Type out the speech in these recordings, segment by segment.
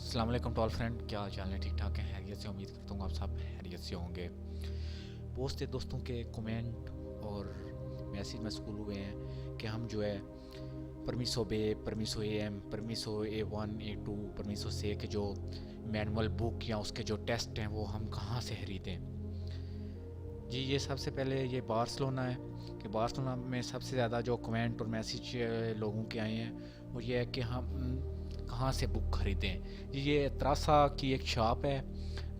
السلام علیکم to all friend, کیا حال چال ہے؟ ٹھیک ٹھاک ہیں؟ خیریت سے؟ امید کرتا ہوں آپ سب خیریت سے ہوں گے۔ بہت سے دوستوں کے کومنٹ اور میسیج مسکول ہوئے ہیں کہ ہم جو ہے پرمیسو بے، پرمیسو اے ایم، پرمیسو A1 A2، پرمیسو سے کے جو مینول بک یا اس کے جو ٹیسٹ ہیں وہ ہم کہاں سے خریدیں؟ جی یہ سب سے پہلے یہ بارسلونا ہے کہ بارسلونا میں سب سے زیادہ جو کومنٹ اور میسیج لوگوں کے آئے ہیں وہ یہ ہے کہ ہم کہاں سے بک خریدیں۔ یہ تراسا کی ایک شاپ ہے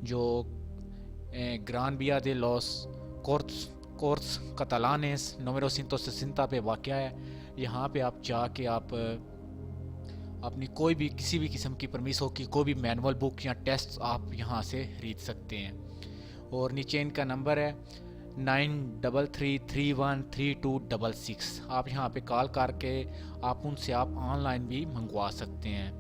جو گران ویا دے لوس کورس کتالانس نومیرو 160 پہ واقع ہے۔ یہاں پہ آپ جا کے آپ اپنی کوئی بھی کسی بھی قسم کی پرمیسوں کی کوئی بھی مینول بک یا ٹیسٹ آپ یہاں سے خرید سکتے ہیں، اور نیچے ان کا نمبر ہے 9333132666۔ آپ یہاں پہ کال کر کے آپ ان سے آپ آن لائن بھی منگوا سکتے ہیں۔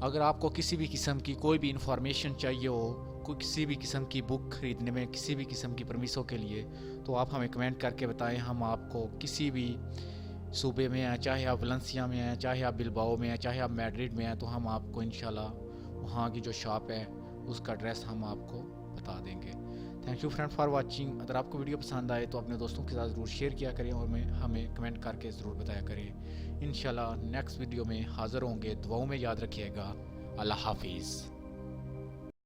اگر آپ کو کسی بھی قسم کی کوئی بھی انفارمیشن چاہیے ہو، کوئی کسی بھی قسم کی بک خریدنے میں، کسی بھی قسم کی پرمیسوں کے لیے، تو آپ ہمیں کمنٹ کر کے بتائیں۔ ہم آپ کو کسی بھی صوبے میں ہیں، چاہے آپ ولنسیا میں ہیں، چاہے آپ بلباؤ میں ہیں، چاہے آپ میڈرڈ میں ہیں، تو ہم آپ کو انشاءاللہ وہاں کی جو شاپ ہے اس کا ایڈریس ہم آپ کو بتا دیں گے۔ Thank you friend for watching. اگر آپ کو ویڈیو پسند آئے تو اپنے دوستوں کے ساتھ ضرور شیئر کیا کریں اور ہمیں کمنٹ کر کے ضرور بتایا کریں۔ انشاءاللہ نیکسٹ ویڈیو میں حاضر ہوں گے۔ دعاؤں میں یاد رکھیے گا۔ اللہ حافظ۔